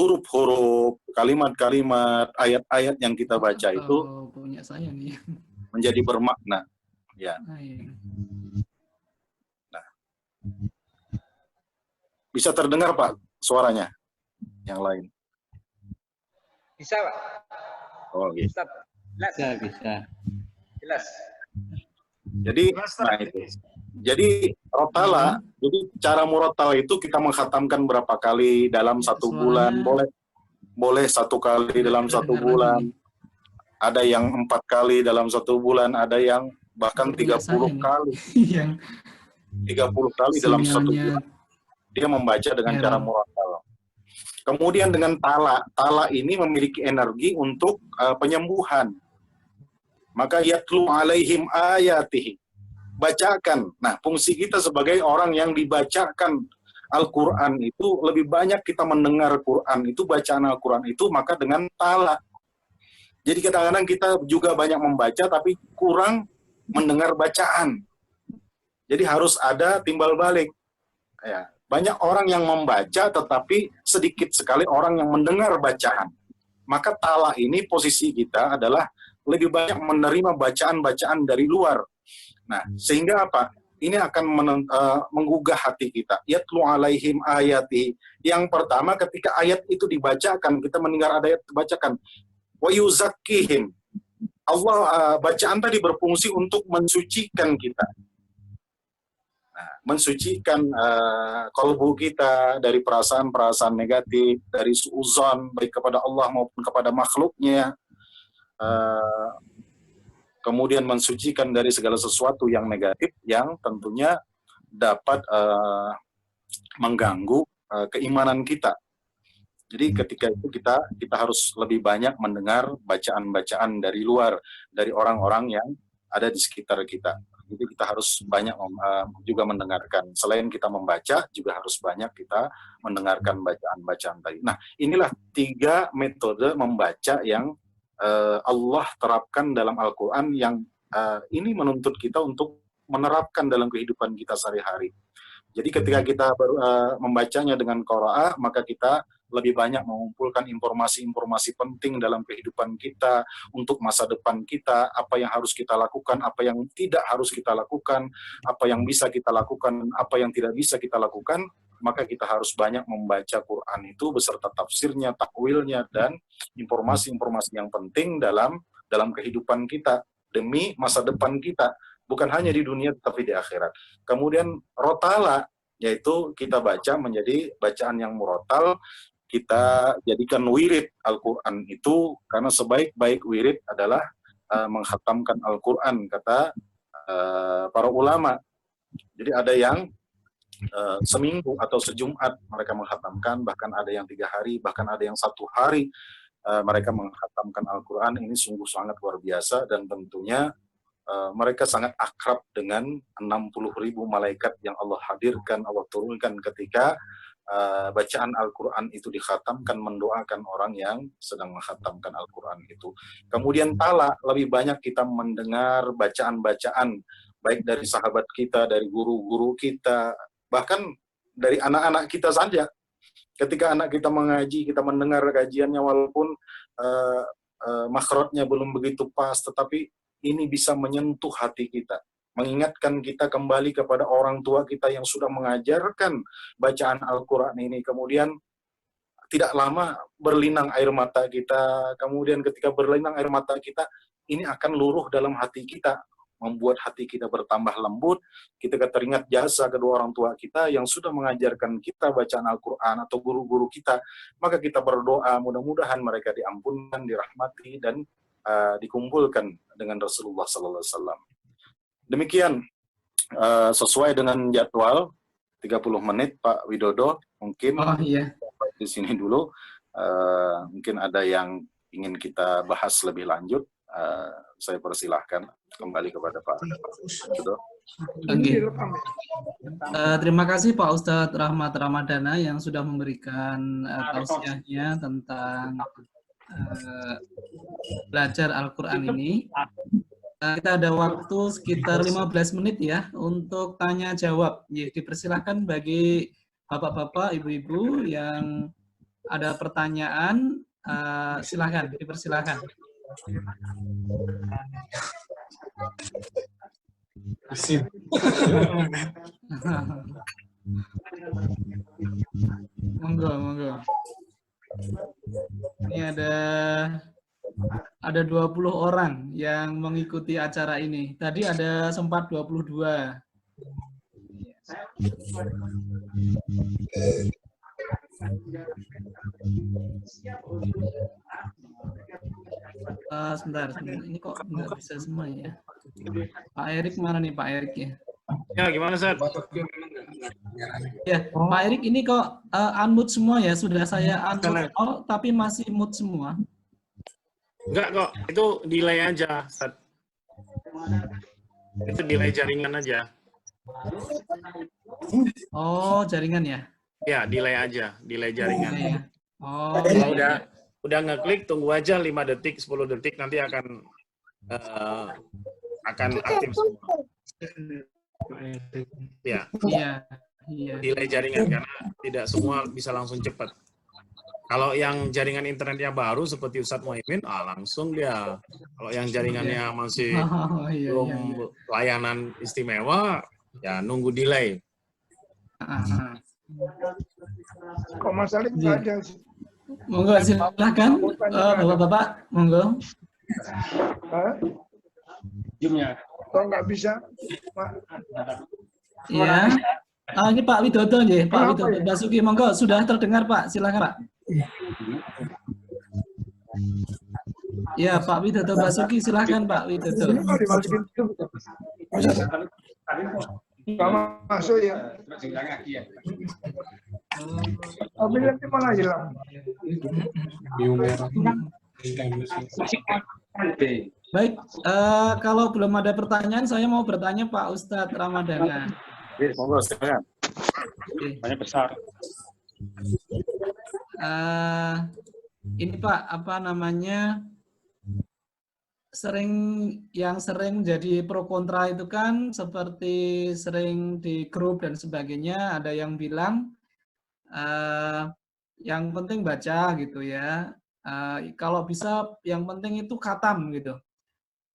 huruf-huruf, kalimat-kalimat, ayat-ayat yang kita baca itu punya saya nih menjadi bermakna. Ya. Nah. Bisa terdengar Pak suaranya? Yang lain. Bisa, Pak. Oh, gitu. Bisa. Jelas. Jadi, nah itu. Jadi rotala, jadi cara murotal itu kita mengkhatamkan berapa kali dalam 1 bulan, boleh 1 kali dalam 1 bulan. Ada yang 4 kali dalam 1 bulan, ada yang bahkan 30 kali. 30 kali dalam 1 bulan. Dia membaca dengan cara murotal. Kemudian dengan tala, tala ini memiliki energi untuk penyembuhan. Maka yatlu alaihim ayatihi, bacakan. Nah, fungsi kita sebagai orang yang dibacakan Al-Quran itu, lebih banyak kita mendengar Quran itu, bacaan Al-Quran itu, maka dengan tala. Jadi kadang-kadang kita juga banyak membaca, tapi kurang mendengar bacaan. Jadi harus ada timbal balik. Ya. Banyak orang yang membaca, tetapi sedikit sekali orang yang mendengar bacaan. Maka tala ini posisi kita adalah lebih banyak menerima bacaan-bacaan dari luar. Nah, sehingga apa? Ini akan menggugah hati kita. Yatlu alaihim ayati. Yang pertama, ketika ayat itu dibacakan, kita mendengar ada ayat dibacakan. Wa yuzakkihim. Allah, bacaan tadi berfungsi untuk mensucikan kita. Nah, mensucikan kalbu kita dari perasaan-perasaan negatif, dari suuzon baik kepada Allah maupun kepada makhluknya. Kemudian mensucikan dari segala sesuatu yang negatif yang tentunya dapat mengganggu keimanan kita. Jadi ketika itu kita harus lebih banyak mendengar bacaan-bacaan dari luar, dari orang-orang yang ada di sekitar kita. Jadi kita harus banyak juga mendengarkan. Selain kita membaca, juga harus banyak kita mendengarkan bacaan-bacaan tadi. Nah, inilah 3 metode membaca yang Allah terapkan dalam Al-Quran yang ini menuntut kita untuk menerapkan dalam kehidupan kita sehari-hari. Jadi ketika kita membacanya dengan qiraah, maka kita lebih banyak mengumpulkan informasi-informasi penting dalam kehidupan kita, untuk masa depan kita, apa yang harus kita lakukan, apa yang tidak harus kita lakukan, apa yang bisa kita lakukan, apa yang tidak bisa kita lakukan, maka kita harus banyak membaca Quran itu beserta tafsirnya, takwilnya, dan informasi-informasi yang penting dalam kehidupan kita, demi masa depan kita, bukan hanya di dunia tapi di akhirat. Kemudian rotala, yaitu kita baca menjadi bacaan yang murotal, kita jadikan wirid Al-Quran itu, karena sebaik-baik wirid adalah menghatamkan Al-Quran, kata para ulama. Jadi ada yang seminggu atau sejumat mereka menghatamkan, bahkan ada yang 3 hari, bahkan ada yang 1 hari mereka menghatamkan Al-Quran. Ini sungguh sangat luar biasa, dan tentunya mereka sangat akrab dengan 60.000 malaikat yang Allah hadirkan, Allah turunkan ketika bacaan Al-Quran itu dikhatamkan, mendoakan orang yang sedang menghatamkan Al-Quran itu. Kemudian tala, lebih banyak kita mendengar bacaan-bacaan, baik dari sahabat kita, dari guru-guru kita, bahkan dari anak-anak kita saja. Ketika anak kita mengaji, kita mendengar kajiannya, walaupun makhrajnya belum begitu pas, tetapi ini bisa menyentuh hati kita, mengingatkan kita kembali kepada orang tua kita yang sudah mengajarkan bacaan Al-Quran ini. Kemudian tidak lama berlinang air mata kita, kemudian ketika berlinang air mata kita, ini akan luruh dalam hati kita, membuat hati kita bertambah lembut. Kita teringat jasa kedua orang tua kita yang sudah mengajarkan kita bacaan Al-Quran, atau guru-guru kita, maka kita berdoa mudah-mudahan mereka diampunkan, dirahmati, dan dikumpulkan dengan Rasulullah Sallallahu Alaihi Wasallam. Demikian, sesuai dengan jadwal 30 menit Pak Widodo, mungkin di sini dulu. Mungkin ada yang ingin kita bahas lebih lanjut, saya persilahkan kembali kepada Pak Widodo. Terima kasih Pak Ustadz Rahmat Ramadana yang sudah memberikan tausiahnya tentang belajar Al-Quran ini. Kita ada waktu sekitar 15 menit ya untuk tanya jawab. Ya, dipersilahkan bagi bapak-bapak, ibu-ibu yang ada pertanyaan, silahkan, dipersilahkan. Monggo. Ini ada 20 orang yang mengikuti acara ini. Tadi ada sempat 22. Sebentar. Ini kok nggak bisa semua ya? Pak Erik mana nih Pak Erik ya? Ya, gimana, Seth? Ya, Pak Erik ini kok unmute semua ya? Sudah saya unmute all, tapi masih mute semua. Enggak kok, itu delay aja, Seth. Itu delay jaringan aja. Oh, jaringan ya? Ya, delay aja, delay jaringan. Ya. Oh, kalau udah ngeklik, tunggu aja 5 detik, 10 detik, nanti akan aktif semua. Ya. Iya. Delay jaringan karena tidak semua bisa langsung cepat. Kalau yang jaringan internetnya baru seperti Ustadz Muhaimin, langsung dia. Kalau yang jaringannya masih belum layanan istimewa, ya nunggu delay. Kok Mas Alik nggak ada? Monggo silakan, bapak-bapak, monggo. Zoom-nya. Kok nggak bisa, Pak? Ya. Ini Pak Widodo nggih, Pak Kenapa Widodo ya? Basuki, monggo sudah terdengar Pak, silakan Pak. Ya, Pak Widodo Basuki, silakan Pak Widodo. Ini kalau dimasukin itu bukan. Nggak masuk ya. Tapi nanti malah hilang. Baik, kalau belum ada pertanyaan, saya mau bertanya Pak Ustadz Ramadana. Monggo, silakan. Banyak besar. Ini Pak, apa namanya, yang sering jadi pro kontra itu kan seperti sering di grup dan sebagainya, ada yang bilang yang penting baca gitu ya. Kalau bisa yang penting itu khatam gitu.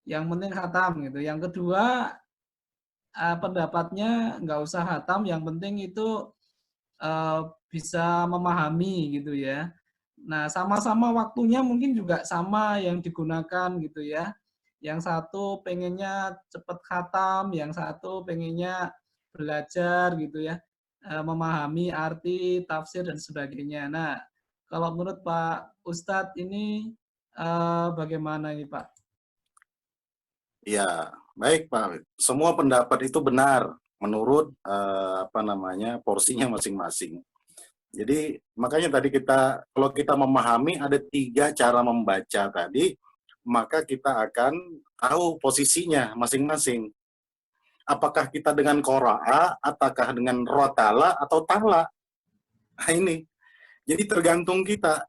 Yang penting khatam gitu. Yang kedua pendapatnya nggak usah khatam, yang penting itu bisa memahami gitu ya. Nah, sama-sama waktunya mungkin juga sama yang digunakan gitu ya. Yang satu pengennya cepat khatam, yang satu pengennya belajar gitu ya, memahami arti, tafsir, dan sebagainya. Nah, kalau menurut Pak Ustadz ini bagaimana ini Pak? Ya, baik Pak. Semua pendapat itu benar menurut porsinya masing-masing. Jadi makanya tadi kalau kita memahami ada 3 cara membaca tadi, maka kita akan tahu posisinya masing-masing. Apakah kita dengan qira'a, ataukah dengan rotala atau tala? Nah ini, jadi tergantung kita.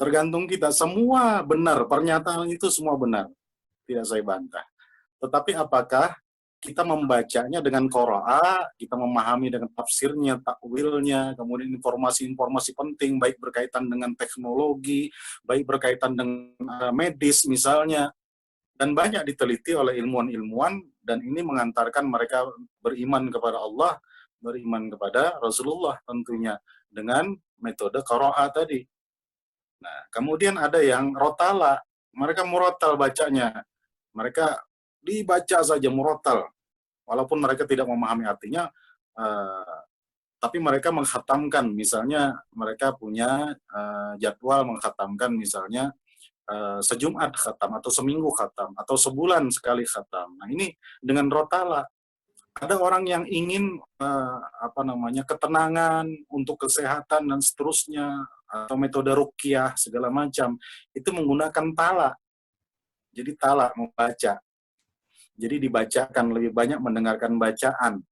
Tergantung kita. Semua benar, pernyataan itu semua benar. Tidak saya bantah. Tetapi apakah kita membacanya dengan qira'a, kita memahami dengan tafsirnya, takwilnya, kemudian informasi-informasi penting, baik berkaitan dengan teknologi, baik berkaitan dengan medis misalnya, dan banyak diteliti oleh ilmuwan-ilmuwan, dan ini mengantarkan mereka beriman kepada Allah, beriman kepada Rasulullah tentunya, dengan metode qira'a tadi. Nah, kemudian ada yang rotala, mereka murotal bacanya, mereka dibaca saja murotal, walaupun mereka tidak memahami artinya, tapi mereka mengkhatamkan, misalnya mereka punya jadwal mengkhatamkan, misalnya sejumat khatam, atau seminggu khatam, atau sebulan sekali khatam. Nah ini dengan rotala. Ada orang yang ingin ketenangan untuk kesehatan dan seterusnya, atau metode ruqyah segala macam, itu menggunakan tala. Jadi tala membaca. Jadi dibacakan, lebih banyak mendengarkan bacaan.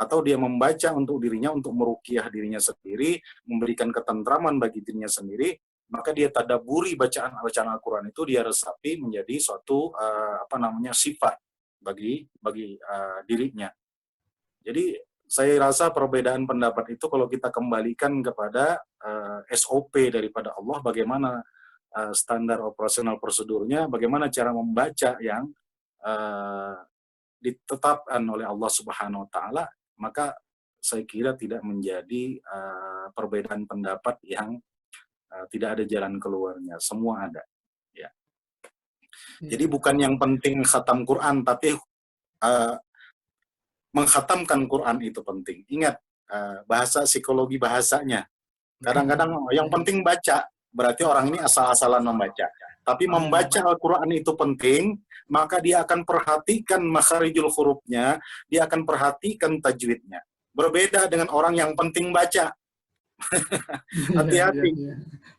Atau dia membaca untuk dirinya, untuk meruqyah dirinya sendiri, memberikan ketentraman bagi dirinya sendiri, maka dia tadaburi bacaan Al-Quran itu, dia resapi menjadi suatu sifat bagi dirinya. Jadi saya rasa perbedaan pendapat itu kalau kita kembalikan kepada SOP daripada Allah, bagaimana standar operasional prosedurnya, bagaimana cara membaca yang ditetapkan oleh Allah Subhanahu wa taala, maka saya kira tidak menjadi perbedaan pendapat yang tidak ada jalan keluarnya, semua ada. Ya. Jadi bukan yang penting khatam Quran, tapi mengkhatamkan Quran itu penting. Ingat bahasa psikologi bahasanya. Kadang-kadang yang penting baca, berarti orang ini asal-asalan membaca. Tapi membaca Al-Quran itu penting, maka dia akan perhatikan makharijul hurufnya, dia akan perhatikan tajwidnya. Berbeda dengan orang yang penting baca. Hati-hati.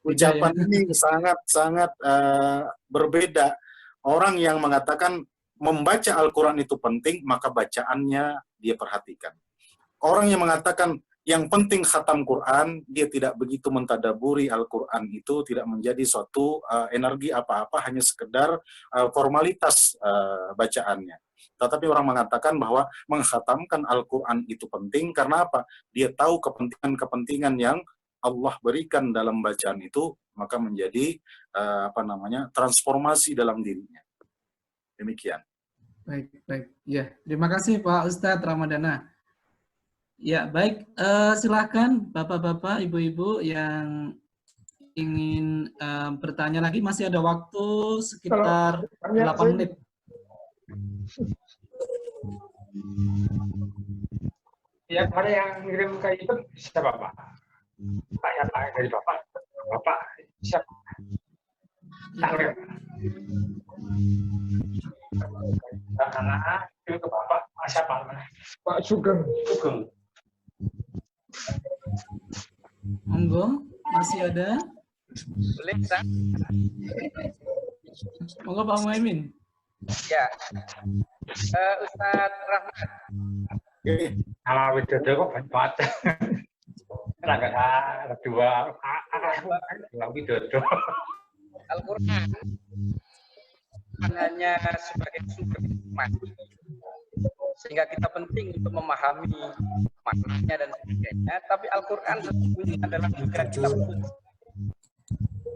Ucapan ini sangat-sangat berbeda. Orang yang mengatakan membaca Al-Quran itu penting, maka bacaannya dia perhatikan. Orang yang mengatakan yang penting khatam Quran, dia tidak begitu mentadaburi Al-Quran itu, tidak menjadi suatu energi apa-apa, hanya sekedar formalitas bacaannya. Tetapi orang mengatakan bahwa mengkhatamkan Al-Quran itu penting, karena apa? Dia tahu kepentingan-kepentingan yang Allah berikan dalam bacaan itu, maka menjadi transformasi dalam dirinya. Demikian. Baik. Ya, terima kasih Pak Ustadz Ramadana. Ya, baik. Silakan Bapak-bapak, Ibu-ibu yang ingin bertanya lagi. Masih ada waktu sekitar 8 menit. Yang mana yang ngirim ke itu siapa Pak? Pak dari Bapak. Bapak siapa? Tangan. Anak itu ke Bapak siapa? Pak Sugeng. Sugeng. Monggo, masih ada? Boleh, Ustaz? Monggo Pak Muhaimin. Ya. Ustaz Rahmat. Nama Widodo kok banyak banget. Ada dua Widodo. Al-Quran bukan hanya sebagai sumber hikmah, sehingga kita penting untuk memahami maknanya dan sebagainya, tapi Al-Quran sesungguhnya adalah juga kita butuh.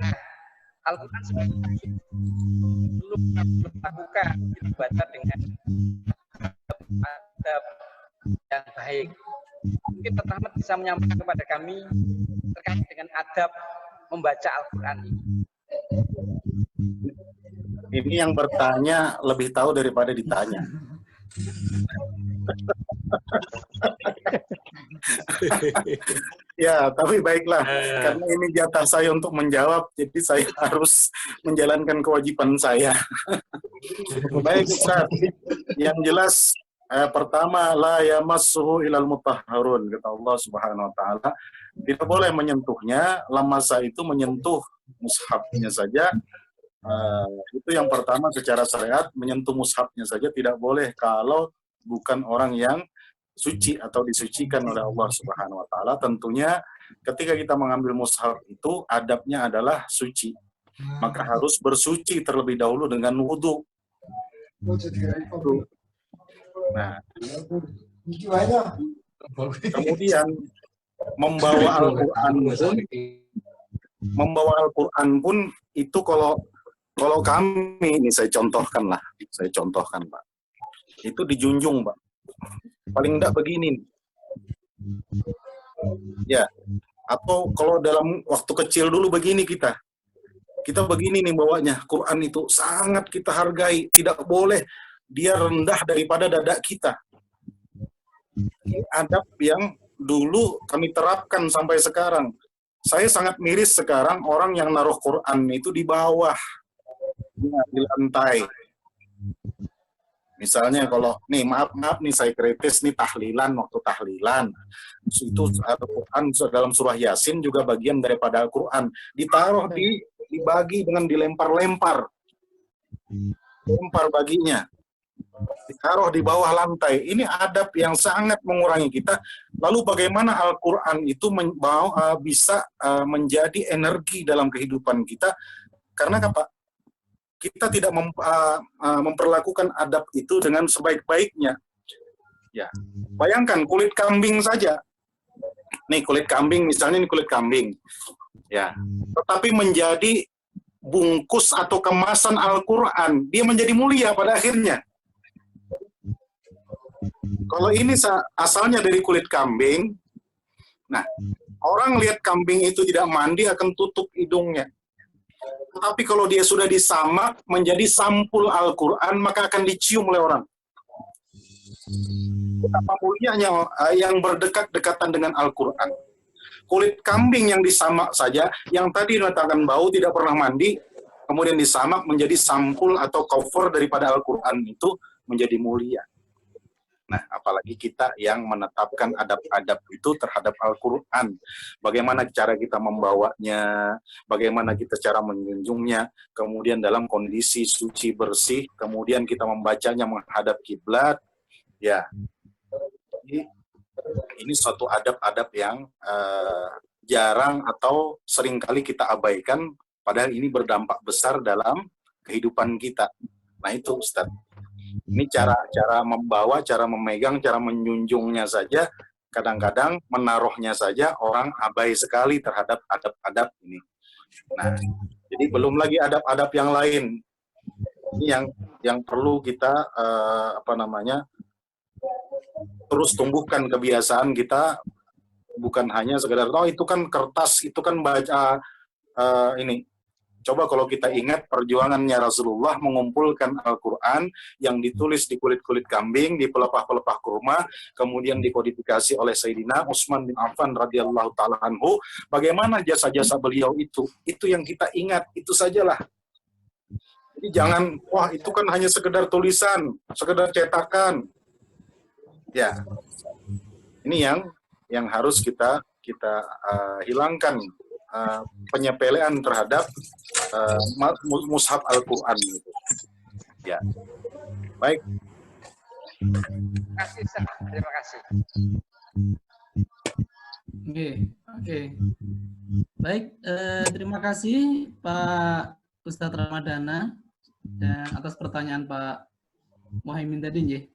Nah, Al-Quran sebenarnya belum lakukan dibaca dengan adab yang baik. Mungkin pertama bisa menyampaikan kepada kami terkait dengan adab membaca Al-Quran ini. Ini yang bertanya lebih tahu daripada ditanya. Ya, tapi baiklah. Karena ini jatah saya untuk menjawab, jadi saya harus menjalankan kewajiban saya. Baik, Ustaz. Yang jelas, pertama, la yamassuhu ilal mutahharun, kata Allah Subhanahu wa taala. Tidak boleh menyentuhnya, lamasa itu menyentuh mushafnya saja. Itu yang pertama secara syariat, menyentuh mushafnya saja tidak boleh kalau bukan orang yang suci atau disucikan oleh Allah Subhanahu wa taala. Tentunya ketika kita mengambil mushaf itu adabnya adalah suci. Maka harus bersuci terlebih dahulu dengan wudu. Nah, kemudian membawa Al-Quran pun itu kalau kami ini saya contohkan Pak, itu dijunjung Pak, paling enggak begini ya, atau kalau dalam waktu kecil dulu begini kita begini nih bawanya, Quran itu sangat kita hargai, tidak boleh dia rendah daripada dada kita. Ini adab yang dulu kami terapkan sampai sekarang. Saya sangat miris sekarang orang yang naruh Quran itu di bawah, di lantai. Misalnya kalau nih maaf nih saya kritis nih waktu tahlilan itu Al-Quran dalam surah Yasin juga bagian daripada Al-Quran ditaruh dibagi dengan dilempar-lempar baginya, ditaruh di bawah lantai. Ini adab yang sangat mengurangi kita. Lalu bagaimana Al-Quran itu bisa menjadi energi dalam kehidupan kita? Karena apa? Kita tidak memperlakukan adab itu dengan sebaik-baiknya. Ya, bayangkan kulit kambing saja. Nih kulit kambing, misalnya ini kulit kambing. Ya, tetapi menjadi bungkus atau kemasan Al-Quran, dia menjadi mulia pada akhirnya. Kalau ini asalnya dari kulit kambing, nah orang lihat kambing itu tidak mandi akan tutup hidungnya. Tetapi kalau dia sudah disamak menjadi sampul Al-Quran, maka akan dicium oleh orang. Betapa mulianya yang berdekat-dekatan dengan Al-Quran. Kulit kambing yang disamak saja, yang tadi mengatakan bau tidak pernah mandi, kemudian disamak menjadi sampul atau cover daripada Al-Quran itu menjadi mulia. Nah, apalagi kita yang menetapkan adab-adab itu terhadap Al-Quran. Bagaimana cara kita membawanya, bagaimana kita cara menjunjungnya, kemudian dalam kondisi suci bersih, kemudian kita membacanya menghadap kiblat. Ya, ini suatu adab-adab yang jarang atau seringkali kita abaikan, padahal ini berdampak besar dalam kehidupan kita. Nah itu Ustaz. Ini cara membawa, cara memegang, cara menjunjungnya saja, kadang-kadang menaruhnya saja orang abai sekali terhadap adab-adab ini. Nah, jadi belum lagi adab-adab yang lain. Ini yang perlu kita terus tumbuhkan kebiasaan kita, bukan hanya sekedar itu kan kertas, itu kan baca ini. Coba kalau kita ingat perjuangannya Rasulullah mengumpulkan Al-Quran yang ditulis di kulit-kulit kambing, di pelepah-pelepah kurma, kemudian dikodifikasi oleh Sayyidina Utsman bin Affan radhiyallahu ta'ala anhu. Bagaimana jasa-jasa beliau itu yang kita ingat, itu sajalah. Jadi jangan, wah itu kan hanya sekedar tulisan, sekedar cetakan. Ya, ini yang harus kita hilangkan penyepelean terhadap mushaf Al-Quran gitu. Ya. Baik. Terima kasih. Oke. Baik, terima kasih Pak Ustadz Ramadana dan atas pertanyaan Pak Muhaimin tadi, nggih.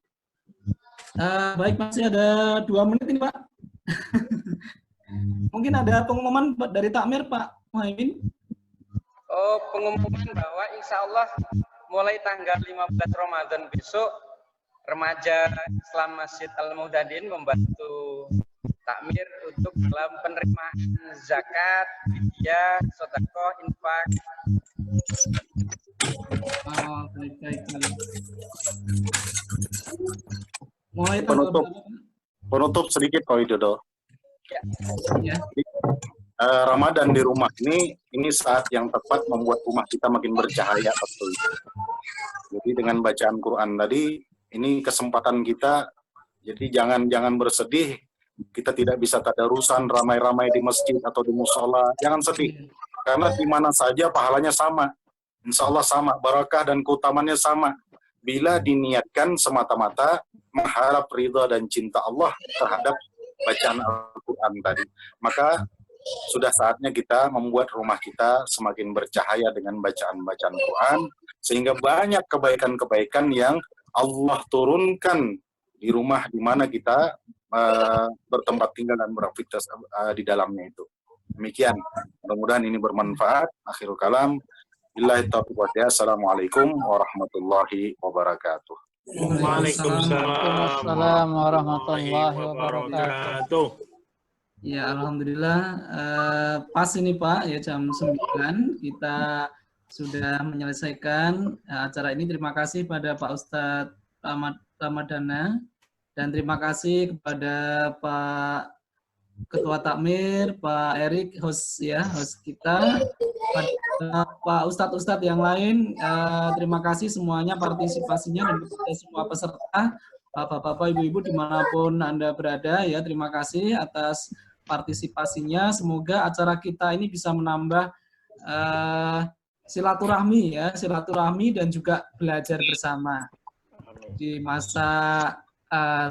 Baik, masih ada 2 menit ini, Pak. Mungkin ada pengumuman dari Takmir, Pak Muhaimin? Oh, pengumuman bahwa insya Allah mulai tanggal 15 Ramadan besok, remaja Islam Masjid Al-Muhtadin membantu Takmir untuk dalam penerimaan zakat, fidyah, sedekah, infak. Oh, baik. Mulai penutup sedikit Pak Widodo. Ya. Ramadan di rumah ini saat yang tepat membuat rumah kita makin bercahaya, betul. Jadi dengan bacaan Quran tadi, ini kesempatan kita. Jadi jangan bersedih. Kita tidak bisa tadarusan ramai-ramai di masjid atau di musola. Jangan sedih, karena di mana saja pahalanya sama. Insya Allah sama, barakah dan keutamannya sama. Bila diniatkan semata-mata mengharap ridha dan cinta Allah terhadap bacaan Al-Quran tadi, maka sudah saatnya kita membuat rumah kita semakin bercahaya dengan bacaan-bacaan Quran, sehingga banyak kebaikan-kebaikan yang Allah turunkan di rumah di mana kita bertempat tinggal dan beraktivitas di dalamnya itu. Demikian, mudah-mudahan ini bermanfaat. Akhirul kalam, billahi taufiq wal hidayah. Assalamualaikum warahmatullahi wabarakatuh. Waalaikumsalam warahmatullahi wabarakatuh. Ya, alhamdulillah pas ini Pak, ya jam 9 kita sudah menyelesaikan acara ini. Terima kasih pada Pak Ustadz Ramadana dan terima kasih kepada Pak Ketua Takmir, Pak Erik, host kita, Pak Ustadz yang lain. Terima kasih semuanya partisipasinya dan semua peserta, Bapak-bapak, Ibu-ibu dimanapun Anda berada, ya terima kasih atas partisipasinya. Semoga acara kita ini bisa menambah silaturahmi dan juga belajar bersama di masa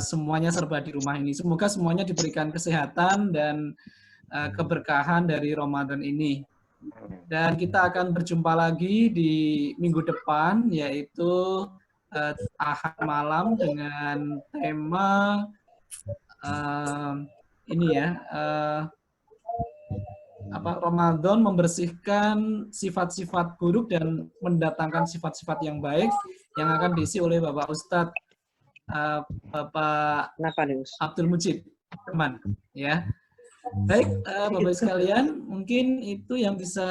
semuanya serba di rumah ini. Semoga semuanya diberikan kesehatan dan keberkahan dari Ramadan ini. Dan kita akan berjumpa lagi di minggu depan, yaitu Ahad malam dengan tema Ramadan membersihkan sifat-sifat buruk dan mendatangkan sifat-sifat yang baik, yang akan diisi oleh Bapak Ustadz Bapak Abdul Mujib, teman, ya. Baik, Bapak sekalian, mungkin itu yang bisa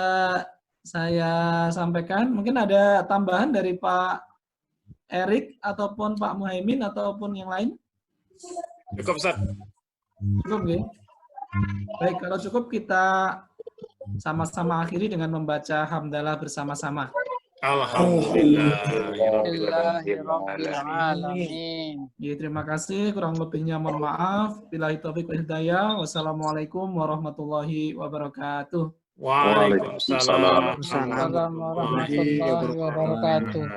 saya sampaikan. Mungkin ada tambahan dari Pak Erik ataupun Pak Muhaimin ataupun yang lain? Cukup, Ustaz. Cukup, ya? Baik, kalau cukup kita sama-sama akhiri dengan membaca hamdalah bersama-sama. Alhamdulillahirrahmanirrahim. Ya, terima kasih. Kurang lebihnya mohon maaf. Billahi taufiq wal hidayah. Wassalamualaikum warahmatullahi wabarakatuh. Waalaikumsalam warahmatullahi wabarakatuh.